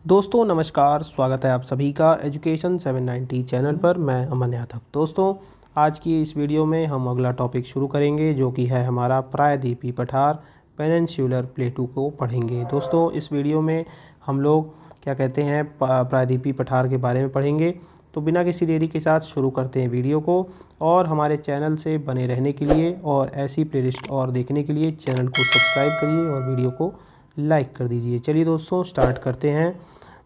दोस्तों नमस्कार, स्वागत है आप सभी का एजुकेशन 790 चैनल पर। मैं अमन यादव। दोस्तों आज की इस वीडियो में हम अगला टॉपिक शुरू करेंगे जो कि है हमारा प्रायद्वीपीय पठार पेनिनसुलर प्लेटू को पढ़ेंगे। दोस्तों इस वीडियो में हम लोग क्या कहते हैं प्रायद्वीपीय पठार के बारे में पढ़ेंगे। तो बिना किसी देरी के साथ शुरू करते हैं वीडियो को। और हमारे चैनल से बने रहने के लिए और ऐसी प्लेलिस्ट और देखने के लिए चैनल को सब्सक्राइब करिए और वीडियो को लाइक कर दीजिए। चलिए दोस्तों स्टार्ट करते हैं।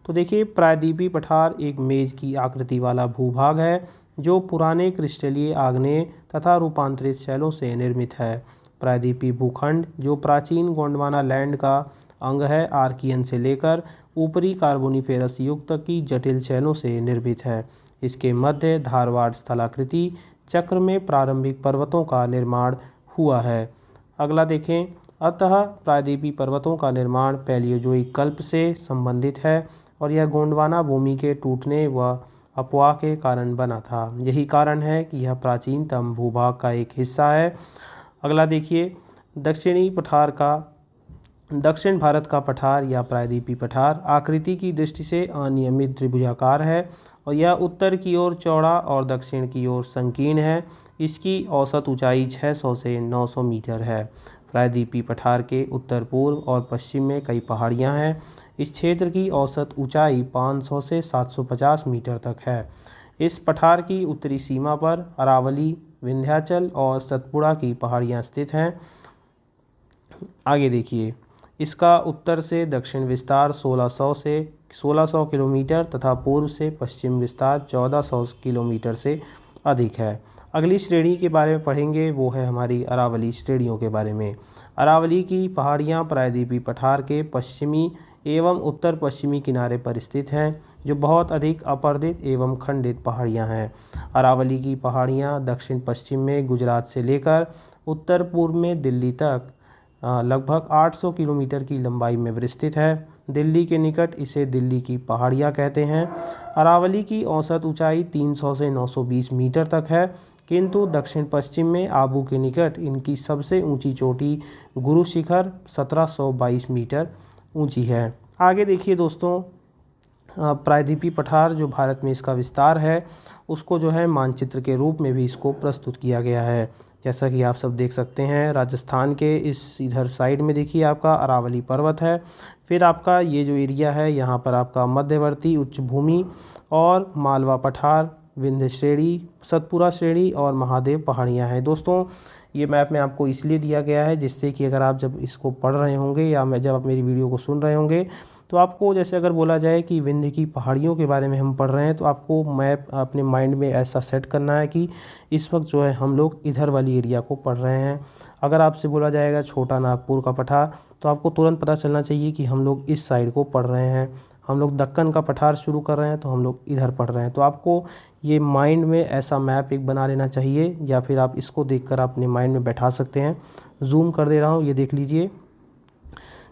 तो देखिए प्रायद्वीपीय पठार एक मेज की आकृति वाला भूभाग है जो पुराने क्रिस्टलीय आग्नेय तथा रूपांतरित शैलों से निर्मित है। प्रायद्वीपीय भूखंड जो प्राचीन गोंडवाना लैंड का अंग है आर्कियन से लेकर ऊपरी कार्बोनिफेरस युग तक की जटिल शैलों से निर्मित है। इसके मध्य धारवाड़ स्थलाकृति चक्र में प्रारंभिक पर्वतों का निर्माण हुआ है। अगला देखें, अतः प्रायद्वीपीय पर्वतों का निर्माण पैलियोजोइक कल्प से संबंधित है और यह गोंडवाना भूमि के टूटने व अपवाह के कारण बना था। यही कारण है कि यह प्राचीनतम भूभाग का एक हिस्सा है। अगला देखिए, दक्षिण भारत का पठार या प्रायद्वीपीय पठार आकृति की दृष्टि से अनियमित त्रिभुजाकार है और यह उत्तर की ओर चौड़ा और दक्षिण की ओर संकीर्ण है। इसकी औसत ऊंचाई 600 से 900 मीटर है। प्रायद्वीपीय पठार के उत्तर पूर्व और पश्चिम में कई पहाड़ियां हैं। इस क्षेत्र की औसत ऊंचाई 500 से 750 मीटर तक है। इस पठार की उत्तरी सीमा पर अरावली, विंध्याचल और सतपुड़ा की पहाड़ियां स्थित हैं। आगे देखिए, इसका उत्तर से दक्षिण विस्तार 1600 किलोमीटर तथा पूर्व से पश्चिम विस्तार 1400 किलोमीटर से अधिक है। अगली श्रेणी के बारे में पढ़ेंगे, वो है हमारी अरावली श्रेणियों के बारे में। अरावली की पहाड़ियाँ प्रायद्वीपीय पठार के पश्चिमी एवं उत्तर पश्चिमी किनारे पर स्थित हैं जो बहुत अधिक अपर्दित एवं खंडित पहाड़ियाँ हैं। अरावली की पहाड़ियाँ दक्षिण पश्चिम में गुजरात से लेकर उत्तर पूर्व में दिल्ली तक लगभग 800 किलोमीटर की लंबाई में विस्तृत है। दिल्ली के निकट इसे दिल्ली की पहाड़ियाँ कहते हैं। अरावली की औसत ऊंचाई 300 से 920 मीटर तक है, किंतु दक्षिण पश्चिम में आबू के निकट इनकी सबसे ऊंची चोटी गुरु शिखर 1722 मीटर ऊंची है। आगे देखिए दोस्तों, प्रायद्वीपीय पठार जो भारत में इसका विस्तार है उसको जो है मानचित्र के रूप में भी इसको प्रस्तुत किया गया है। जैसा कि आप सब देख सकते हैं, राजस्थान के इस इधर साइड में देखिए आपका अरावली पर्वत है। फिर आपका ये जो एरिया है यहाँ पर आपका मध्यवर्ती उच्च भूमि और मालवा पठार, विंध्य श्रेणी, सतपुड़ा श्रेणी और महादेव पहाड़ियाँ हैं। दोस्तों ये मैप में आपको इसलिए दिया गया है जिससे कि अगर आप जब इसको पढ़ रहे होंगे या जब आप मेरी वीडियो को सुन रहे होंगे तो आपको जैसे अगर बोला जाए कि विंध्य की पहाड़ियों के बारे में हम पढ़ रहे हैं तो आपको मैप अपने माइंड में ऐसा सेट करना है कि इस वक्त जो है हम लोग इधर वाली एरिया को पढ़ रहे हैं। अगर आपसे बोला जाएगा छोटा नागपुर का पठार तो आपको तुरंत पता चलना चाहिए कि हम लोग इस साइड को पढ़ रहे हैं। हम लोग दक्कन का पठार शुरू कर रहे हैं तो हम लोग इधर पढ़ रहे हैं। तो आपको ये माइंड में ऐसा मैप एक बना लेना चाहिए, या फिर आप इसको देखकर अपने माइंड में बैठा सकते हैं। जूम कर दे रहा हूँ, ये देख लीजिए,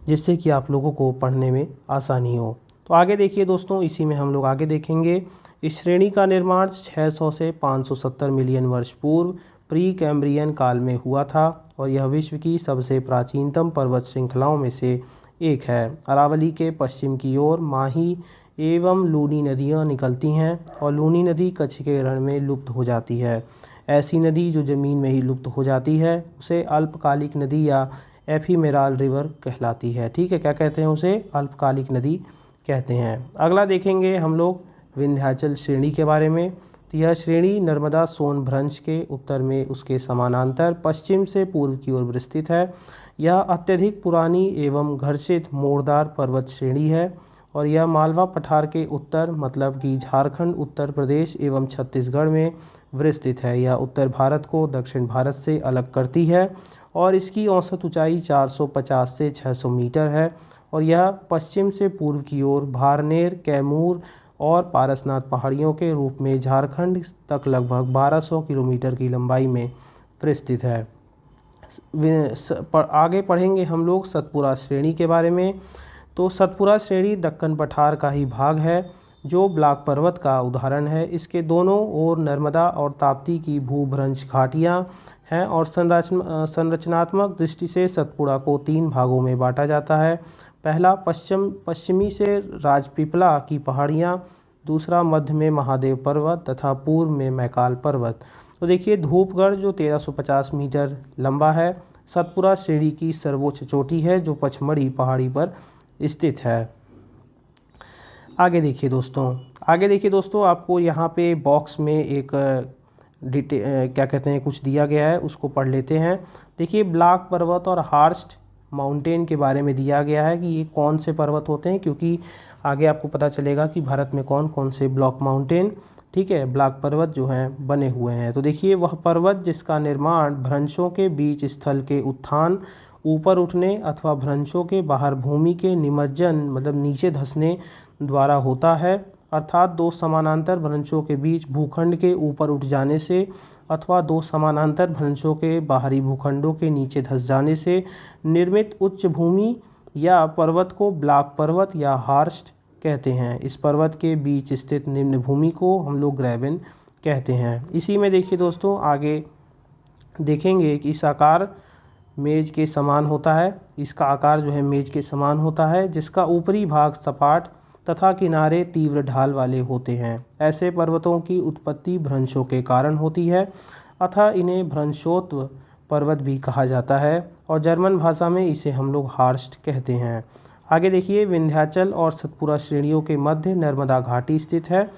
जिससे कि आप लोगों को पढ़ने में आसानी हो। तो आगे देखिए दोस्तों, इसी में हम लोग आगे देखेंगे। इस श्रेणी का निर्माण 600 से 570 मिलियन वर्ष पूर्व प्री कैम्ब्रियन काल में हुआ था और यह विश्व की सबसे प्राचीनतम पर्वत श्रृंखलाओं में से एक है। अरावली के पश्चिम की ओर माही एवं लूनी नदियाँ निकलती हैं और लूनी नदी कच्छ के रण में लुप्त हो जाती है। ऐसी नदी जो ज़मीन में ही लुप्त हो जाती है उसे अल्पकालिक नदी या एफीमेराल रिवर कहलाती है। ठीक है, क्या कहते हैं उसे? अल्पकालिक नदी कहते हैं। अगला देखेंगे हम लोग विंध्याचल श्रेणी के बारे में। तो यह श्रेणी नर्मदा सोनभ्रंश के उत्तर में उसके समानांतर पश्चिम से पूर्व की ओर विस्तृत है। यह अत्यधिक पुरानी एवं घर्षित मोड़दार पर्वत श्रेणी है और यह मालवा पठार के उत्तर मतलब कि झारखंड, उत्तर प्रदेश एवं छत्तीसगढ़ में विस्तृत है। यह उत्तर भारत को दक्षिण भारत से अलग करती है और इसकी औसत ऊंचाई 450 से 600 मीटर है और यह पश्चिम से पूर्व की ओर भारनेर, कैमूर और पारसनाथ पहाड़ियों के रूप में झारखंड तक लगभग 1200 किलोमीटर की लंबाई में विस्तृत है। आगे पढ़ेंगे हम लोग सतपुड़ा श्रेणी के बारे में। तो सतपुड़ा श्रेणी दक्कन पठार का ही भाग है जो ब्लॉक पर्वत का उदाहरण है। इसके दोनों ओर नर्मदा और ताप्ती की भूभ्रंश घाटियाँ हैं और संरचनात्मक दृष्टि से सतपुड़ा को 3 भागों में बांटा जाता है। पहला पश्चिमी से राजपीपला की पहाड़ियाँ, दूसरा मध्य में महादेव पर्वत तथा पूर्व में मैकाल पर्वत। तो देखिए धूपगढ़ जो 1350 मीटर लंबा है, सतपुरा श्रेणी की सर्वोच्च चोटी है जो पचमढ़ी पहाड़ी पर स्थित है। आगे देखिए दोस्तों आपको यहाँ पे बॉक्स में एक क्या कहते हैं कुछ दिया गया है, उसको पढ़ लेते हैं। देखिए ब्लैक पर्वत और हार्स्ट माउंटेन के बारे में दिया गया है कि ये कौन से पर्वत होते हैं, क्योंकि आगे आपको पता चलेगा कि भारत में कौन कौन से ब्लॉक माउंटेन, ठीक है, ब्लैक पर्वत जो हैं बने हुए हैं। तो देखिए वह पर्वत जिसका निर्माण भ्रंशों के बीच स्थल के उत्थान, ऊपर उठने अथवा भ्रंशों के बाहर भूमि के निमज्जन मतलब नीचे धंसने द्वारा होता है, अर्थात दो समानांतर भ्रंशों के बीच भूखंड के ऊपर उठ जाने से अथवा दो समानांतर भ्रंशों के बाहरी भूखंडों के नीचे धंस जाने से निर्मित उच्च भूमि या पर्वत को ब्लैक पर्वत या हार्स्ट कहते हैं। इस पर्वत के बीच स्थित निम्न भूमि को हम लोग ग्रेबन कहते हैं। इसी में देखिए दोस्तों आगे देखेंगे कि इस आकार मेज के समान होता है, इसका आकार जो है मेज के समान होता है, जिसका ऊपरी भाग सपाट तथा किनारे तीव्र ढाल वाले होते हैं। ऐसे पर्वतों की उत्पत्ति भ्रंशों के कारण होती है, अतः इन्हें भ्रंशोत्व पर्वत भी कहा जाता है और जर्मन भाषा में इसे हम लोग हार्स्ट कहते हैं। आगे देखिए विंध्याचल और सतपुरा श्रेणियों के मध्य नर्मदा घाटी स्थित है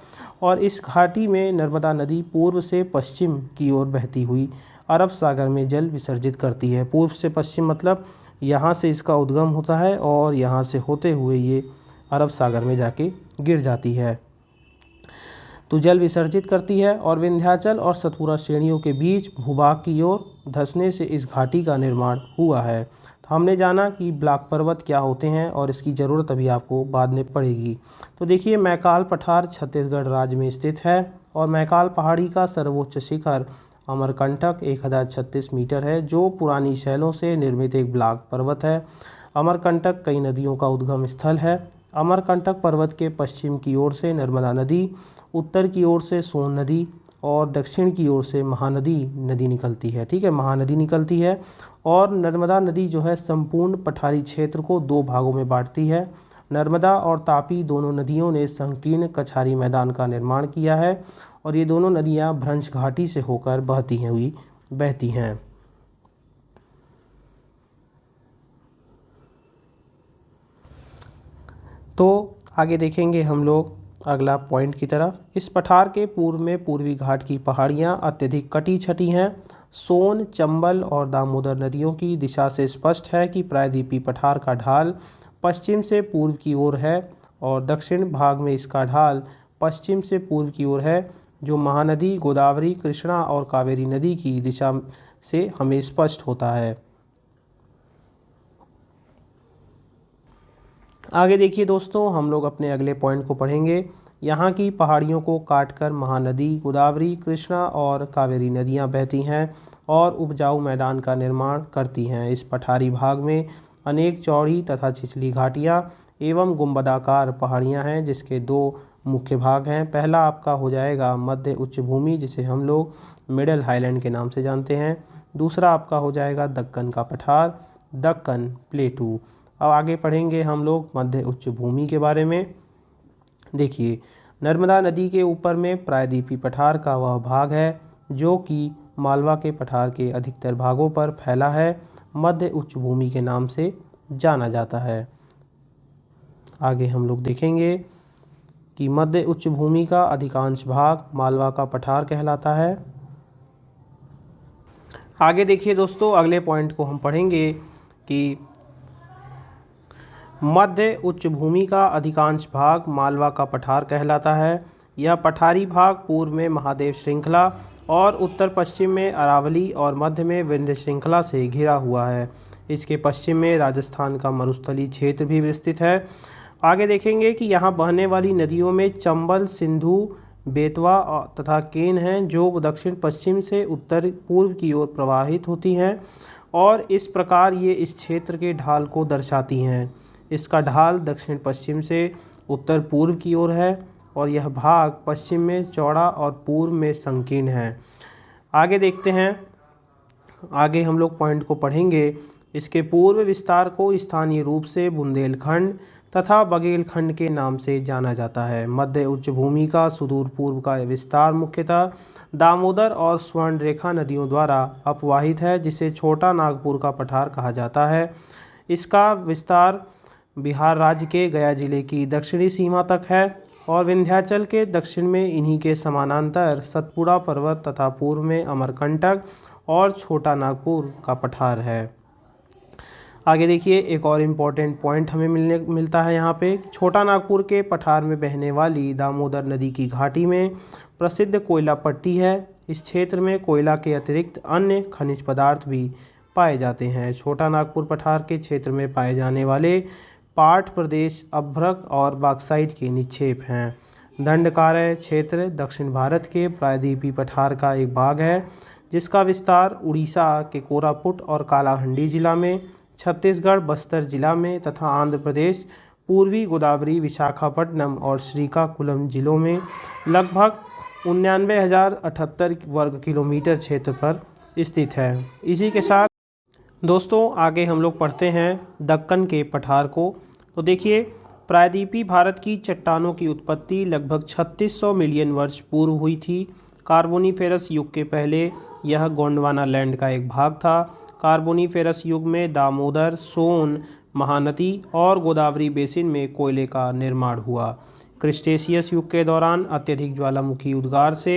और इस घाटी में नर्मदा नदी पूर्व से पश्चिम की ओर बहती हुई अरब सागर में जल विसर्जित करती है। पूर्व से पश्चिम मतलब यहाँ से इसका उद्गम होता है और यहाँ से होते हुए ये अरब सागर में जाके गिर जाती है, तो जल विसर्जित करती है। और विंध्याचल और सतपुरा श्रेणियों के बीच भूभाग की ओर धंसने से इस घाटी का निर्माण हुआ है। तो हमने जाना कि ब्लैक पर्वत क्या होते हैं और इसकी ज़रूरत अभी आपको बाद में पड़ेगी। तो देखिए मैकाल पठार छत्तीसगढ़ राज्य में स्थित है और मैकाल पहाड़ी का सर्वोच्च शिखर अमरकंटक 1036 मीटर है, जो पुरानी शैलों से निर्मित एक ब्लैक पर्वत है। अमरकंटक कई नदियों का उद्गम स्थल है। अमरकंटक पर्वत के पश्चिम की ओर से नर्मदा नदी, उत्तर की ओर से सोन नदी और दक्षिण की ओर से महानदी नदी निकलती है, ठीक है, महानदी निकलती है। और नर्मदा नदी जो है संपूर्ण पठारी क्षेत्र को दो भागों में बांटती है। नर्मदा और तापी दोनों नदियों ने संकीर्ण कछारी मैदान का निर्माण किया है और ये दोनों नदियाँ भ्रंश घाटी से होकर बहती हैं। तो आगे देखेंगे हम लोग अगला पॉइंट की तरफ। इस पठार के पूर्व में पूर्वी घाट की पहाड़ियाँ अत्यधिक कटी छटी हैं। सोन, चंबल और दामोदर नदियों की दिशा से स्पष्ट है कि प्रायद्वीपीय पठार का ढाल पश्चिम से पूर्व की ओर है और दक्षिण भाग में इसका ढाल पश्चिम से पूर्व की ओर है, जो महानदी गोदावरी, कृष्णा और कावेरी नदी की दिशा से हमें स्पष्ट होता है। आगे देखिए दोस्तों हम लोग अपने अगले पॉइंट को पढ़ेंगे। यहाँ की पहाड़ियों को काटकर महानदी गोदावरी, कृष्णा और कावेरी नदियाँ बहती हैं और उपजाऊ मैदान का निर्माण करती हैं। इस पठारी भाग में अनेक चौड़ी तथा छिछली घाटियाँ एवं गुंबदाकार पहाड़ियाँ हैं, जिसके दो मुख्य भाग हैं। पहला आपका हो जाएगा मध्य उच्च भूमि, जिसे हम लोग मिडल हाईलैंड के नाम से जानते हैं। दूसरा आपका हो जाएगा दक्कन का पठार, दक्कन प्लेटू। अब आगे पढ़ेंगे हम लोग मध्य उच्च भूमि के बारे में। देखिए नर्मदा नदी के ऊपर में प्रायद्वीपीय पठार का वह भाग है जो कि मालवा के पठार के अधिकतर भागों पर फैला है, मध्य उच्च भूमि के नाम से जाना जाता है। आगे हम लोग देखेंगे कि मध्य उच्च भूमि का अधिकांश भाग मालवा का पठार कहलाता है। आगे देखिए दोस्तों अगले पॉइंट को हम पढ़ेंगे कि मध्य उच्च भूमि का अधिकांश भाग मालवा का पठार कहलाता है। यह पठारी भाग पूर्व में महादेव श्रृंखला और उत्तर पश्चिम में अरावली और मध्य में विंध्य श्रृंखला से घिरा हुआ है। इसके पश्चिम में राजस्थान का मरुस्थलीय क्षेत्र भी विस्तृत है। आगे देखेंगे कि यहाँ बहने वाली नदियों में चंबल, सिंधु, बेतवा तथा केन हैं, जो दक्षिण पश्चिम से उत्तर पूर्व की ओर प्रवाहित होती हैं और इस प्रकार ये इस क्षेत्र के ढाल को दर्शाती हैं। इसका ढाल दक्षिण पश्चिम से उत्तर पूर्व की ओर है और यह भाग पश्चिम में चौड़ा और पूर्व में संकीर्ण है। आगे देखते हैं, आगे हम लोग पॉइंट को पढ़ेंगे। इसके पूर्व विस्तार को स्थानीय रूप से बुंदेलखंड तथा बघेलखंड के नाम से जाना जाता है। मध्य उच्च भूमि का सुदूर पूर्व का विस्तार मुख्यतः दामोदर और स्वर्णरेखा नदियों द्वारा अपवाहित है, जिसे छोटा नागपुर का पठार कहा जाता है। इसका विस्तार बिहार राज्य के गया जिले की दक्षिणी सीमा तक है और विंध्याचल के दक्षिण में इन्हीं के समानांतर सतपुड़ा पर्वत तथा पूर्व में अमरकंटक और छोटा नागपुर का पठार है। आगे देखिए, एक और इम्पॉर्टेंट पॉइंट हमें मिलता है यहाँ पे। छोटा नागपुर के पठार में बहने वाली दामोदर नदी की घाटी में प्रसिद्ध कोयला पट्टी है। इस क्षेत्र में कोयला के अतिरिक्त अन्य खनिज पदार्थ भी पाए जाते हैं। छोटा नागपुर पठार के क्षेत्र में पाए जाने वाले पाठ प्रदेश अभ्रक और बॉक्साइट के निक्षेप हैं। दंडकारण्य क्षेत्र दक्षिण भारत के प्रायद्वीपीय पठार का एक भाग है, जिसका विस्तार उड़ीसा के कोरापुट और कालाहांडी जिला में, छत्तीसगढ़ बस्तर जिला में तथा आंध्र प्रदेश पूर्वी गोदावरी, विशाखापट्टनम और श्रीकाकुलम जिलों में लगभग 99,078 वर्ग किलोमीटर क्षेत्र पर स्थित है। इसी के साथ दोस्तों आगे हम लोग पढ़ते हैं दक्कन के पठार को। तो देखिए, प्रायद्वीपीय भारत की चट्टानों की उत्पत्ति लगभग 3600 मिलियन वर्ष पूर्व हुई थी। कार्बोनीफेरस युग के पहले यह गोंडवाना लैंड का एक भाग था। कार्बोनीफेरस युग में दामोदर, सोन, महानदी और गोदावरी बेसिन में कोयले का निर्माण हुआ। क्रिस्टेशियस युग के दौरान अत्यधिक ज्वालामुखी उद्गार से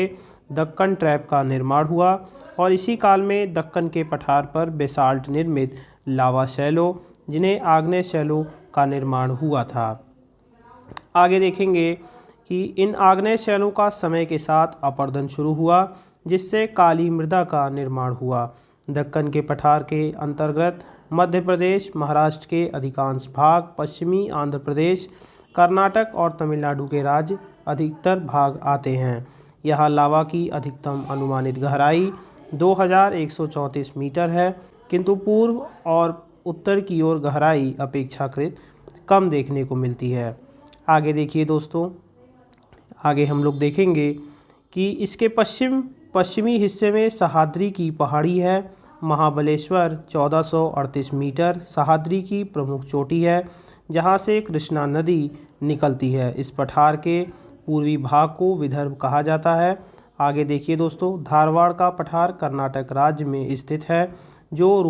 दक्कन ट्रैप का निर्माण हुआ और इसी काल में दक्कन के पठार पर बेसाल्ट निर्मित लावा शैलों, जिन्हें आग्नेय शैलों का निर्माण हुआ था। आगे देखेंगे कि इन आग्नेय शैलों का समय के साथ अपरदन शुरू हुआ, जिससे काली मृदा का निर्माण हुआ। दक्कन के पठार के अंतर्गत मध्य प्रदेश, महाराष्ट्र के अधिकांश भाग, पश्चिमी आंध्र प्रदेश, कर्नाटक और तमिलनाडु के राज्य अधिकतर भाग आते हैं। यहाँ लावा की अधिकतम अनुमानित गहराई 2134 मीटर है, किंतु पूर्व और उत्तर की ओर गहराई अपेक्षाकृत कम देखने को मिलती है। आगे देखिए दोस्तों, आगे हम लोग देखेंगे कि इसके पश्चिमी हिस्से में सह्याद्री की पहाड़ी है। महाबलेश्वर 1438 मीटर सह्याद्री की प्रमुख चोटी है, जहाँ से कृष्णा नदी निकलती है। इस पठार के पूर्वी भाग को विदर्भ कहा जाता है। आगे देखिए दोस्तों, धारवाड़ का पठार कर्नाटक राज्य में स्थित है, जो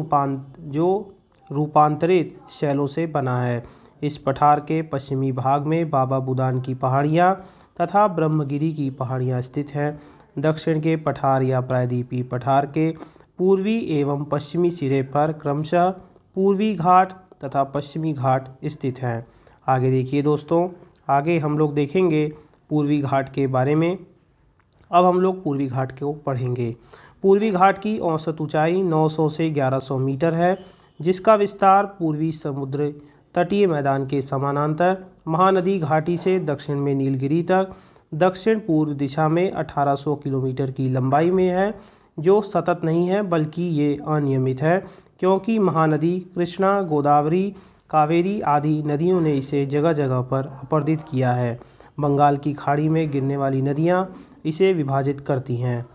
रूपांतरित शैलों से बना है। इस पठार के पश्चिमी भाग में बाबा बुदान की पहाड़ियाँ तथा ब्रह्मगिरी की पहाड़ियाँ स्थित हैं। दक्षिण के पठार या प्रायद्वीपीय पठार के पूर्वी एवं पश्चिमी सिरे पर क्रमशः पूर्वी घाट तथा पश्चिमी घाट स्थित हैं। आगे देखिए दोस्तों, आगे हम लोग देखेंगे पूर्वी घाट के बारे में। अब हम लोग पूर्वी घाट को पढ़ेंगे। पूर्वी घाट की औसत ऊंचाई 900 से 1100 मीटर है, जिसका विस्तार पूर्वी समुद्र तटीय मैदान के समानांतर महानदी घाटी से दक्षिण में नीलगिरी तक दक्षिण पूर्व दिशा में 1800 किलोमीटर की लंबाई में है, जो सतत नहीं है बल्कि ये अनियमित है, क्योंकि महानदी कृष्णा, गोदावरी, कावेरी आदि नदियों ने इसे जगह जगह पर अपरदित किया है। बंगाल की खाड़ी में गिरने वाली नदियाँ इसे विभाजित करती हैं।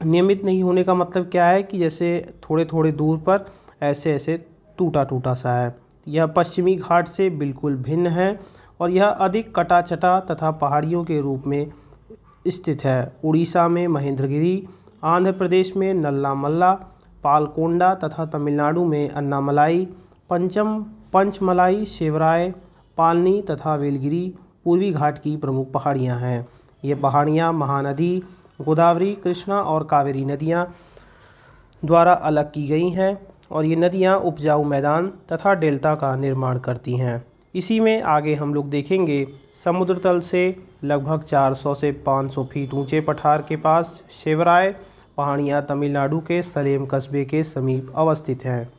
नियमित नहीं होने का मतलब क्या है कि जैसे थोड़े थोड़े दूर पर ऐसे ऐसे टूटा टूटा सा है। यह पश्चिमी घाट से बिल्कुल भिन्न है और यह अधिक कटा चटा तथा पहाड़ियों के रूप में स्थित है। उड़ीसा में महेंद्रगिरी, आंध्र प्रदेश में नल्लामल्ला, पालकोंडा तथा तमिलनाडु में अन्नामलाई, पंचमलाई, शिवराय, पालनी तथा वेलगिरी पूर्वी घाट की प्रमुख पहाड़ियाँ हैं। ये पहाड़ियाँ महानदी, गोदावरी, कृष्णा और कावेरी नदियाँ द्वारा अलग की गई हैं और ये नदियाँ उपजाऊ मैदान तथा डेल्टा का निर्माण करती हैं। इसी में आगे हम लोग देखेंगे समुद्र तल से लगभग 400 से 500 फीट ऊंचे पठार के पास शिवराय पहाड़ियाँ तमिलनाडु के सलेम कस्बे के समीप अवस्थित हैं,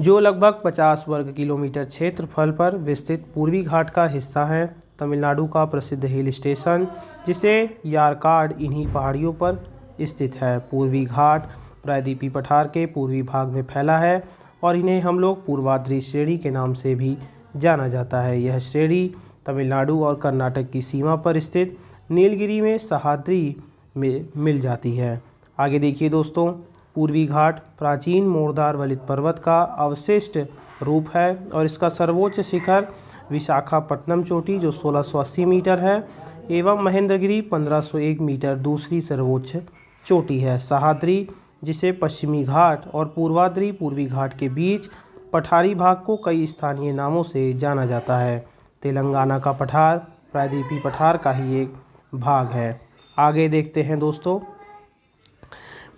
जो लगभग 50 वर्ग किलोमीटर क्षेत्रफल पर विस्तृत पूर्वी घाट का हिस्सा है। तमिलनाडु का प्रसिद्ध हिल स्टेशन जिसे यारकाड इन्हीं पहाड़ियों पर स्थित है। पूर्वी घाट प्रायद्वीपीय पठार के पूर्वी भाग में फैला है और इन्हें हम लोग पूर्वाद्री श्रेणी के नाम से भी जाना जाता है। यह श्रेणी तमिलनाडु और कर्नाटक की सीमा पर स्थित नीलगिरी में सह्याद्री में मिल जाती है। आगे देखिए दोस्तों, पूर्वी घाट प्राचीन मोरदार वलित पर्वत का अवशिष्ट रूप है और इसका सर्वोच्च शिखर विशाखापट्टनम चोटी जो 1680 मीटर है एवं महेंद्रगिरी 1501 मीटर दूसरी सर्वोच्च चोटी है। सह्याद्री जिसे पश्चिमी घाट और पूर्वाद्री पूर्वी घाट के बीच पठारी भाग को कई स्थानीय नामों से जाना जाता है। तेलंगाना का पठार प्रायद्वीपीय पठार का ही एक भाग है। आगे देखते हैं दोस्तों,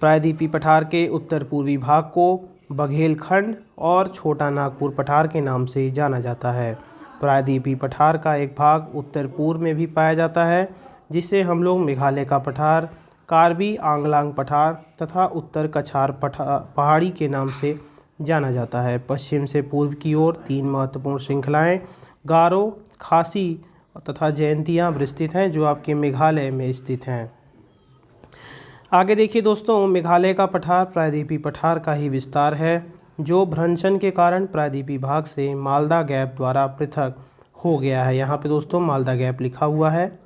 प्रायद्वीपीय पठार के उत्तर पूर्वी भाग को बघेलखंड और छोटा नागपुर पठार के नाम से जाना जाता है। प्रायद्वीपीय पठार का एक भाग उत्तर पूर्व में भी पाया जाता है जिसे हम लोग मेघालय का पठार, कार्बी आंगलांग पठार तथा उत्तर कछार पहाड़ी के नाम से जाना जाता है। पश्चिम से पूर्व की ओर 3 महत्वपूर्ण श्रृंखलाएं गारो, खासी तथा जयंतियाँ विस्तृत हैं जो आपके मेघालय में स्थित हैं। आगे देखिए दोस्तों, मेघालय का पठार प्रायद्वीपीय पठार का ही विस्तार है जो भ्रंशन के कारण प्रायद्वीपीय भाग से मालदा गैप द्वारा पृथक हो गया है। यहाँ पे दोस्तों मालदा गैप लिखा हुआ है।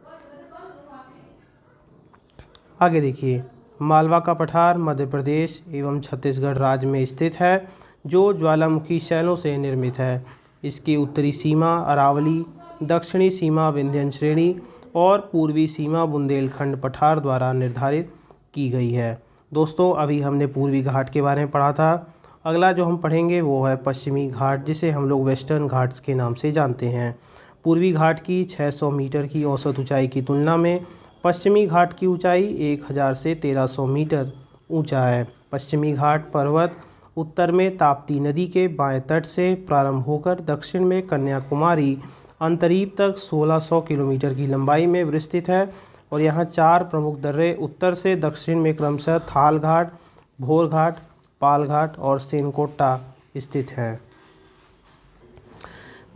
आगे देखिए, मालवा का पठार मध्य प्रदेश एवं छत्तीसगढ़ राज्य में स्थित है जो ज्वालामुखी शैलों से निर्मित है। इसकी उत्तरी सीमा अरावली, दक्षिणी सीमा विंध्यन श्रेणी और पूर्वी सीमा बुंदेलखंड पठार द्वारा निर्धारित की गई है। दोस्तों अभी हमने पूर्वी घाट के बारे में पढ़ा था। अगला जो हम पढ़ेंगे वो है पश्चिमी घाट जिसे हम लोग वेस्टर्न घाट्स के नाम से जानते हैं। पूर्वी घाट की 600 मीटर की औसत ऊंचाई की तुलना में पश्चिमी घाट की ऊंचाई 1000 से 1300 मीटर ऊंचा है। पश्चिमी घाट पर्वत उत्तर में ताप्ती नदी के बाएं तट से प्रारंभ होकर दक्षिण में कन्याकुमारी अंतरीप तक 1600 किलोमीटर की लंबाई में विस्तृत है और यहाँ 4 प्रमुख दर्रे उत्तर से दक्षिण में क्रमशः थाल घाट, भोर घाट, पाल घाट और सेनकोट्टा स्थित हैं।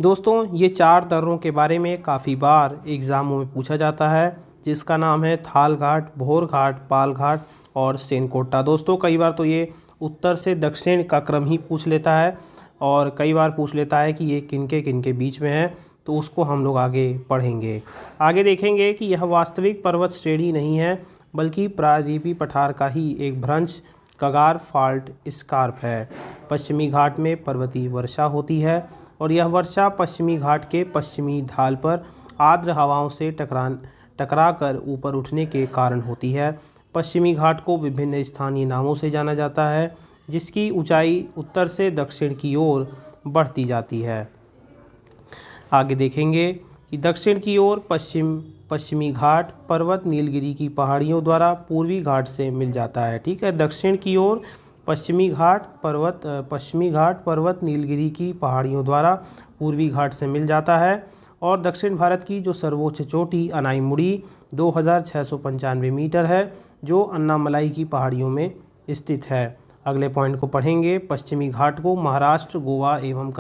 दोस्तों ये 4 दर्रों के बारे में काफ़ी बार एग्ज़ामों में पूछा जाता है जिसका नाम है थाल घाट, भोर घाट, पाल घाट और सेनकोट्टा। दोस्तों कई बार तो ये उत्तर से दक्षिण का क्रम ही पूछ लेता है और कई बार पूछ लेता है कि ये किनके बीच में है, तो उसको हम लोग आगे पढ़ेंगे। आगे देखेंगे कि यह वास्तविक पर्वत श्रेणी नहीं है बल्कि प्रायद्वीपीय पठार का ही एक भ्रंश कगार फाल्ट स्कार्प है। पश्चिमी घाट में पर्वतीय वर्षा होती है और यह वर्षा पश्चिमी घाट के पश्चिमी ढाल पर आर्द्र हवाओं से टकराकर ऊपर उठने के कारण होती है। पश्चिमी घाट को विभिन्न स्थानीय नामों से जाना जाता है जिसकी ऊंचाई उत्तर से दक्षिण की ओर बढ़ती जाती है। आगे देखेंगे कि दक्षिण की ओर पश्चिमी घाट पर्वत नीलगिरी की पहाड़ियों द्वारा पूर्वी घाट से मिल जाता है। ठीक है, दक्षिण की ओर पश्चिमी घाट पर्वत नीलगिरी की पहाड़ियों द्वारा पूर्वी घाट से मिल जाता है और दक्षिण भारत की जो सर्वोच्च चोटी अनाईमुड़ी 2695 मीटर है जो अन्नामलाई की पहाड़ियों में स्थित है। अगले पॉइंट को पढ़ेंगे। पश्चिमी घाट को महाराष्ट्र, गोवा एवं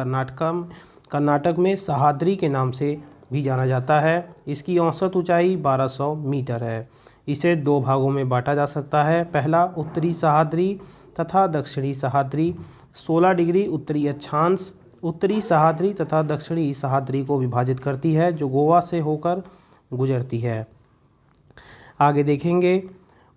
कर्नाटक में सह्याद्री के नाम से भी जाना जाता है। इसकी औसत ऊंचाई 1200 मीटर है। इसे 2 भागों में बांटा जा सकता है। पहला उत्तरी सह्याद्री तथा दक्षिणी सह्याद्री। 16 डिग्री उत्तरी अक्षांश उत्तरी सह्याद्री तथा दक्षिणी सह्याद्री को विभाजित करती है जो गोवा से होकर गुजरती है। आगे देखेंगे,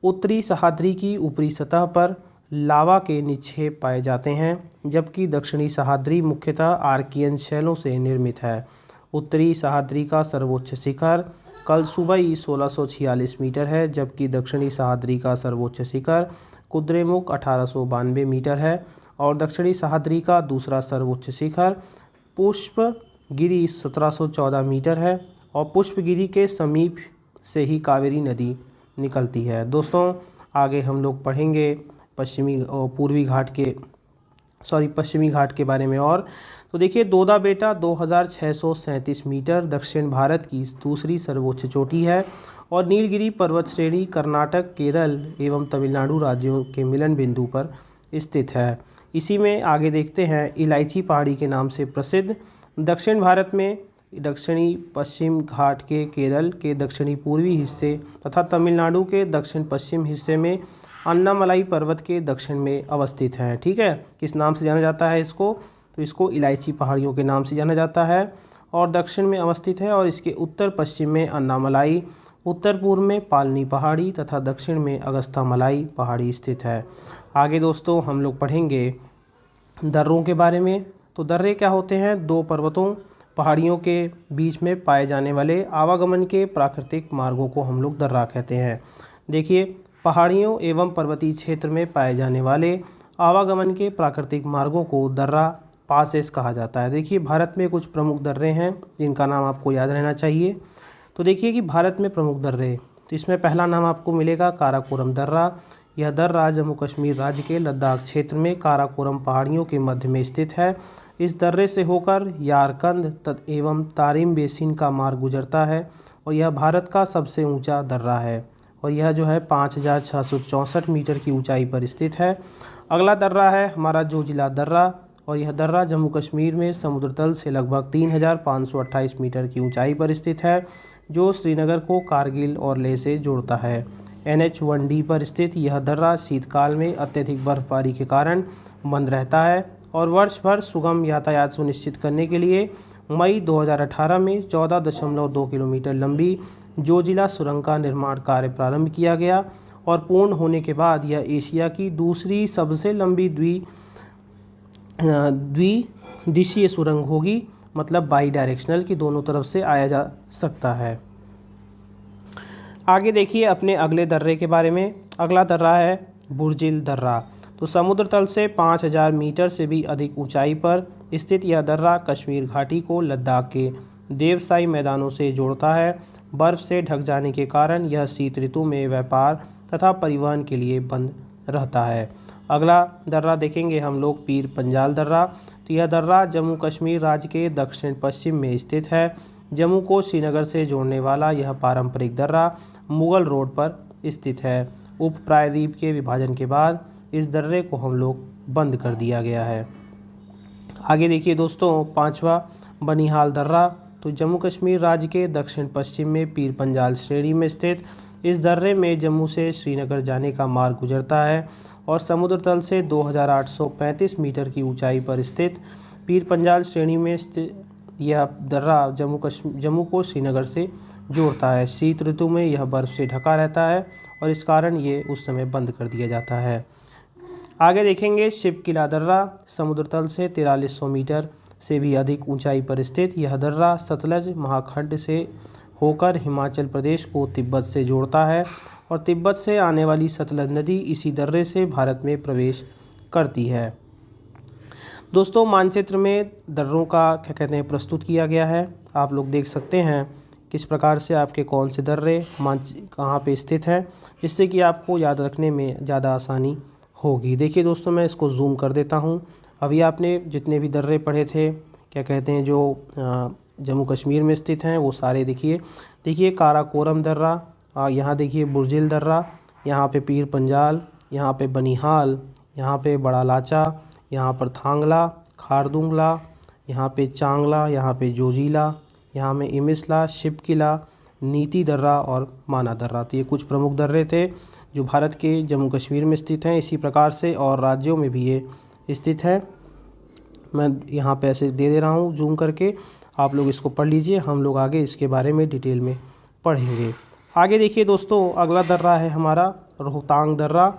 उत्तरी सह्याद्री की ऊपरी सतह पर लावा के निक्षेप पाए जाते हैं जबकि दक्षिणी सह्याद्री मुख्यतः आर्कियन शैलों से निर्मित है। उत्तरी सह्याद्री का सर्वोच्च शिखर कलसुबई 1646 मीटर है जबकि दक्षिणी सह्याद्री का सर्वोच्च शिखर कुद्रेमुख 1892 मीटर है और दक्षिणी सह्याद्री का दूसरा सर्वोच्च शिखर पुष्पगिरी 1714 मीटर है और पुष्पगिरी के समीप से ही कावेरी नदी निकलती है। दोस्तों आगे हम लोग पढ़ेंगे पश्चिमी घाट के बारे में। और तो देखिए, दोदा बेटा 2637 मीटर दक्षिण भारत की दूसरी सर्वोच्च चोटी है और नीलगिरी पर्वत श्रेणी कर्नाटक, केरल एवं तमिलनाडु राज्यों के मिलन बिंदु पर स्थित है। इसी में आगे देखते हैं, इलायची पहाड़ी के नाम से प्रसिद्ध दक्षिण भारत में दक्षिणी पश्चिम घाट के केरल के दक्षिणी पूर्वी हिस्से तथा तमिलनाडु के दक्षिण पश्चिम हिस्से में अन्नामलाई पर्वत के दक्षिण में अवस्थित हैं। ठीक है, किस नाम से जाना जाता है इसको? तो इसको इलायची पहाड़ियों के नाम से जाना जाता है और दक्षिण में अवस्थित है और इसके उत्तर पश्चिम में अन्नामलाई उत्तर पूर्व में पालनी पहाड़ी तथा दक्षिण में अगस्त्यामलाई पहाड़ी स्थित है। आगे दोस्तों हम लोग पढ़ेंगे दर्रों के बारे में। तो दर्रे क्या होते हैं? दो पर्वतों पहाड़ियों के बीच में पाए जाने वाले आवागमन के प्राकृतिक मार्गों को हम लोग दर्रा कहते हैं। देखिए, पहाड़ियों एवं पर्वतीय क्षेत्र में पाए जाने वाले आवागमन के प्राकृतिक मार्गों को दर्रा पासेस कहा जाता है। देखिए, भारत में कुछ प्रमुख दर्रे हैं जिनका नाम आपको याद रहना चाहिए। तो देखिए कि भारत में प्रमुख दर्रे, तो इसमें पहला नाम आपको मिलेगा काराकोरम दर्रा। यह दर्रा जम्मू कश्मीर राज्य के लद्दाख क्षेत्र में काराकोरम पहाड़ियों के मध्य में स्थित है। इस दर्रे से होकर यारकंद एवं तारिम बेसिन का मार्ग गुजरता है और यह भारत का सबसे ऊंचा दर्रा है और यह जो है 5664 मीटर की ऊंचाई पर स्थित है। अगला दर्रा है हमारा जोजिला दर्रा और यह दर्रा जम्मू कश्मीर में समुद्र तल से लगभग 3528 मीटर की ऊंचाई पर स्थित है, जो श्रीनगर को कारगिल और लेह से जोड़ता है। NH-1D पर स्थित यह दर्रा शीतकाल में अत्यधिक बर्फबारी के कारण बंद रहता है और वर्ष भर सुगम यातायात सुनिश्चित करने के लिए मई 2018 में 14.2 किलोमीटर लंबी जोजिला सुरंग का निर्माण कार्य प्रारंभ किया गया और पूर्ण होने के बाद यह एशिया की दूसरी सबसे लंबी द्विदिशीय सुरंग होगी, मतलब बाई डायरेक्शनल की दोनों तरफ से आया जा सकता है। आगे देखिए अपने अगले दर्रे के बारे में। अगला दर्रा है बुर्जिल दर्रा। तो समुद्र तल से 5000 मीटर से भी अधिक ऊंचाई पर स्थित यह दर्रा कश्मीर घाटी को लद्दाख के देवसाई मैदानों से जोड़ता है। बर्फ से ढक जाने के कारण यह शीत ऋतु में व्यापार तथा परिवहन के लिए बंद रहता है। अगला दर्रा देखेंगे हम लोग पीर पंजाल दर्रा। तो यह दर्रा जम्मू कश्मीर राज्य के दक्षिण पश्चिम में स्थित है। जम्मू को श्रीनगर से जोड़ने वाला यह पारंपरिक दर्रा मुगल रोड पर स्थित है। उप प्रायद्वीप के विभाजन के बाद इस दर्रे को हम लोग बंद कर दिया गया है। आगे देखिए दोस्तों पांचवा बनिहाल दर्रा। तो जम्मू कश्मीर राज्य के दक्षिण पश्चिम में पीर पंजाल श्रेणी में स्थित इस दर्रे में जम्मू से श्रीनगर जाने का मार्ग गुजरता है और समुद्र तल से 2835 मीटर की ऊंचाई पर स्थित पीर पंजाल श्रेणी में स्थित यह दर्रा जम्मू को श्रीनगर से जोड़ता है। शीत ऋतु में यह बर्फ से ढका रहता है और इस कारण ये उस समय बंद कर दिया जाता है। आगे देखेंगे शिव किला दर्रा। समुद्र तल से 4300 मीटर से भी अधिक ऊंचाई पर स्थित यह दर्रा सतलज महाखंड से होकर हिमाचल प्रदेश को तिब्बत से जोड़ता है और तिब्बत से आने वाली सतलज नदी इसी दर्रे से भारत में प्रवेश करती है। दोस्तों मानचित्र में दर्रों का क्या कहते हैं प्रस्तुत किया गया है। आप लोग देख सकते हैं किस प्रकार से आपके कौन से दर्रे कहाँ पे स्थित है, जिससे कि आपको याद रखने में ज़्यादा आसानी होगी। देखिए दोस्तों मैं इसको जूम कर देता हूँ। अभी आपने जितने भी दर्रे पढ़े थे क्या कहते हैं जो जम्मू कश्मीर में स्थित हैं वो सारे देखिए काराकोरम दर्रा, यहाँ देखिए बुर्जिल दर्रा, यहाँ पे पीर पंजाल, यहाँ पे बनिहाल, यहाँ पे बड़ा लाचा, यहाँ पर थांगला, खारदुंगला, यहाँ पे चांगला, यहाँ पे जोजिला, यहाँ में इमिसला, शिव किला, नीति दर्रा और माना दर्रा। तो ये कुछ प्रमुख दर्रे थे जो भारत के जम्मू कश्मीर में स्थित हैं। इसी प्रकार से और राज्यों में भी ये स्थित है। मैं यहाँ पे ऐसे दे रहा हूँ जूम करके, आप लोग इसको पढ़ लीजिए। हम लोग आगे इसके बारे में डिटेल में पढ़ेंगे। आगे देखिए दोस्तों अगला दर्रा है हमारा रोहतांग दर्रा,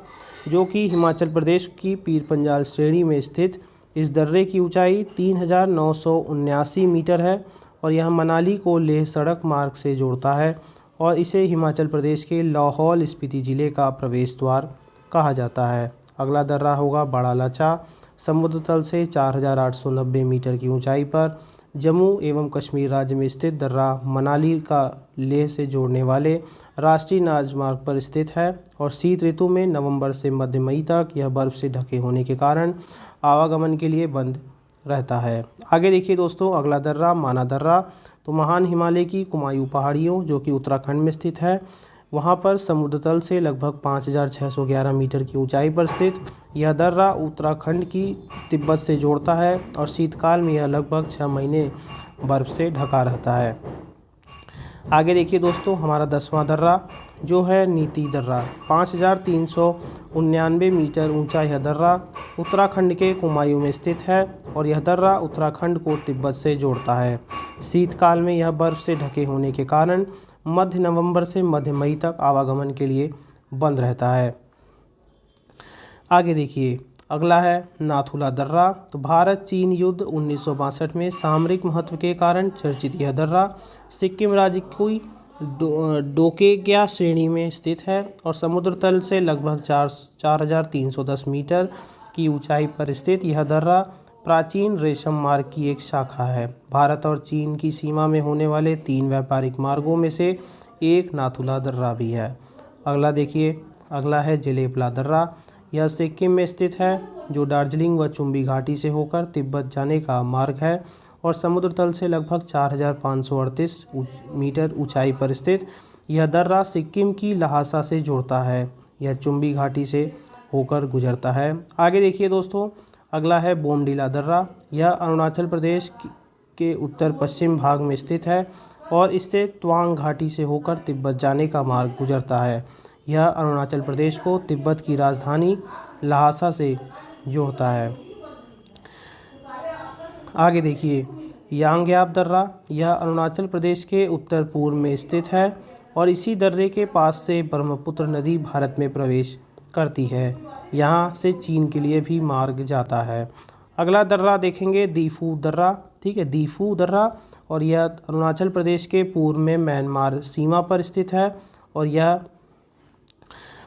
जो कि हिमाचल प्रदेश की पीर पंजाल श्रेणी में स्थित। इस दर्रे की ऊंचाई 3979 मीटर है और यह मनाली को लेह सड़क मार्ग से जोड़ता है और इसे हिमाचल प्रदेश के लाहौल स्पीति ज़िले का प्रवेश द्वार कहा जाता है। अगला दर्रा होगा बड़ा लाचा। समुद्र तल से 4890 मीटर की ऊंचाई पर जम्मू एवं कश्मीर राज्य में स्थित दर्रा मनाली का लेह से जोड़ने वाले राष्ट्रीय राजमार्ग पर स्थित है और शीत ऋतु में नवंबर से मध्य मई तक यह बर्फ से ढके होने के कारण आवागमन के लिए बंद रहता है। आगे देखिए दोस्तों अगला दर्रा माना दर्रा। तो महान हिमालय की कुमायूं पहाड़ियों जो कि उत्तराखंड में स्थित है, वहाँ पर समुद्र तल से लगभग 5611 मीटर की ऊंचाई पर स्थित यह दर्रा उत्तराखंड की तिब्बत से जोड़ता है और शीतकाल में यह लगभग 6 महीने बर्फ से ढका रहता है। आगे देखिए दोस्तों हमारा 10वां दर्रा जो है नीति दर्रा। 5399 मीटर ऊंचा यह दर्रा उत्तराखंड के कुमायूं में स्थित है और यह दर्रा उत्तराखंड को तिब्बत से जोड़ता है। शीतकाल में यह बर्फ से ढके होने के कारण मध्य नवंबर से मध्य मई तक आवागमन के लिए बंद रहता है। आगे देखिए, अगला है नाथुला दर्रा। तो भारत चीन युद्ध 1962 में सामरिक महत्व के कारण चर्चित यह दर्रा सिक्किम राज्य की डोकेग्या श्रेणी में स्थित है और समुद्र तल से लगभग 4,310 मीटर की ऊंचाई पर स्थित यह दर्रा प्राचीन रेशम मार्ग की एक शाखा है। भारत और चीन की सीमा में होने वाले 3 व्यापारिक मार्गों में से एक नाथुला दर्रा भी है। अगला देखिए, अगला है जेलेपला दर्रा। यह सिक्किम में स्थित है जो दार्जिलिंग व चुम्बी घाटी से होकर तिब्बत जाने का मार्ग है और समुद्र तल से लगभग 4,538 मीटर ऊंचाई पर स्थित यह दर्रा सिक्किम की लहासा से जुड़ता है। यह चुम्बी घाटी से होकर गुजरता है। आगे देखिए दोस्तों, अगला है बोमडीला दर्रा। यह अरुणाचल प्रदेश के उत्तर पश्चिम भाग में स्थित है और इससे तवांग घाटी से होकर तिब्बत जाने का मार्ग गुजरता है। यह अरुणाचल प्रदेश को तिब्बत की राजधानी लहासा से जोड़ता है। आगे देखिए, यांग्याप दर्रा। यह अरुणाचल प्रदेश के उत्तर पूर्व में स्थित है और इसी दर्रे के पास से ब्रह्मपुत्र नदी भारत में प्रवेश करती है। यहाँ से चीन के लिए भी मार्ग जाता है। अगला दर्रा देखेंगे दीफू दर्रा। ठीक है, दीफू दर्रा, और यह अरुणाचल प्रदेश के पूर्व में म्यांमार सीमा पर स्थित है और यह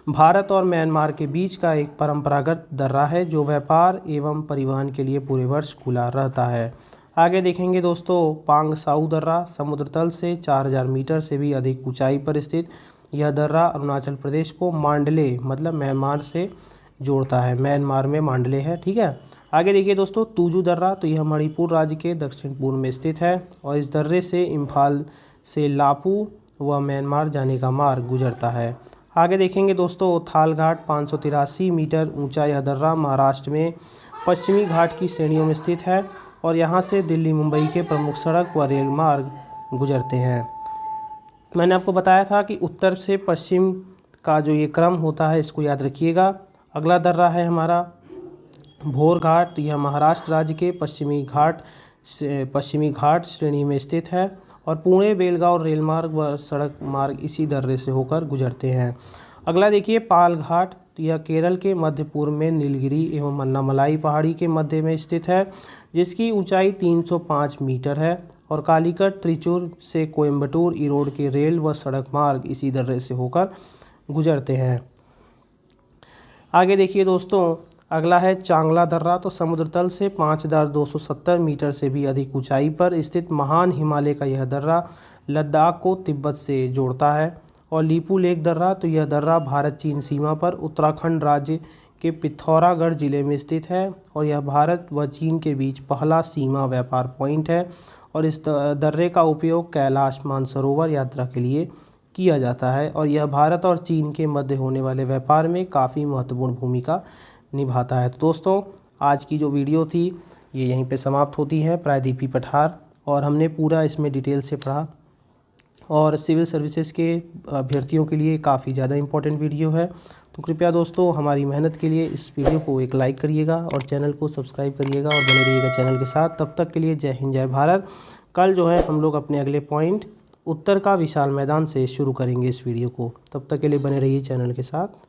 भारत और म्यांमार के बीच का एक परंपरागत दर्रा है जो व्यापार एवं परिवहन के लिए पूरे वर्ष खुला रहता है। आगे देखेंगे दोस्तों पांग साउ दर्रा। समुद्र तल से 4,000 मीटर से भी अधिक ऊंचाई पर स्थित यह दर्रा अरुणाचल प्रदेश को मांडले मतलब म्यांमार से जोड़ता है। म्यांमार में मांडले है। ठीक है, आगे देखिए दोस्तों तुजू दर्रा। तो यह मणिपुर राज्य के दक्षिण पूर्व में स्थित है और इस दर्रे से इम्फाल से लापू व म्यांमार जाने का मार्ग गुजरता है। आगे देखेंगे दोस्तों थालघाट 583 मीटर ऊंचा यह दर्रा महाराष्ट्र में पश्चिमी घाट की श्रेणियों में स्थित है और यहाँ से दिल्ली मुंबई के प्रमुख सड़क व रेल मार्ग गुजरते हैं। मैंने आपको बताया था कि उत्तर से पश्चिम का जो ये क्रम होता है इसको याद रखिएगा। अगला दर्रा है हमारा भोर घाट। यह महाराष्ट्र राज्य के पश्चिमी घाट श्रेणी में स्थित है और पुणे बेलगांव रेल मार्ग व सड़क मार्ग इसी दर्रे से होकर गुजरते हैं। अगला देखिए पाल घाट। तो यह केरल के मध्य पूर्व में नीलगिरी एवं अन्नामलाई पहाड़ी के मध्य में स्थित है जिसकी ऊंचाई 305 मीटर है और कालीकट त्रिचूर से कोयम्बटूर इरोड के रेल व सड़क मार्ग इसी दर्रे से होकर गुजरते हैं। आगे देखिए दोस्तों, अगला है चांगला दर्रा। तो समुद्र तल से 5,270 मीटर से भी अधिक ऊंचाई पर स्थित महान हिमालय का यह दर्रा लद्दाख को तिब्बत से जोड़ता है। और लीपू लेक दर्रा। तो यह दर्रा भारत चीन सीमा पर उत्तराखंड राज्य के पिथौरागढ़ जिले में स्थित है और यह भारत व चीन के बीच पहला सीमा व्यापार पॉइंट है और इस दर्रे का उपयोग कैलाश मानसरोवर यात्रा के लिए किया जाता है और यह भारत और चीन के मध्य होने वाले व्यापार में काफ़ी महत्वपूर्ण भूमिका निभाता है। तो दोस्तों आज की जो वीडियो थी ये यहीं पे समाप्त होती है, प्रायद्वीपीय पठार, और हमने पूरा इसमें डिटेल से पढ़ा और सिविल सर्विसेज के अभ्यर्थियों के लिए काफ़ी ज़्यादा इम्पोर्टेंट वीडियो है। तो कृपया दोस्तों हमारी मेहनत के लिए इस वीडियो को एक लाइक करिएगा और चैनल को सब्सक्राइब करिएगा और बने रहिएगा चैनल के साथ। तब तक के लिए जय हिंद जय भारत। कल जो है हम लोग अपने अगले पॉइंट उत्तर का विशाल मैदान से शुरू करेंगे इस वीडियो को। तब तक के लिए बने रहिए चैनल के साथ।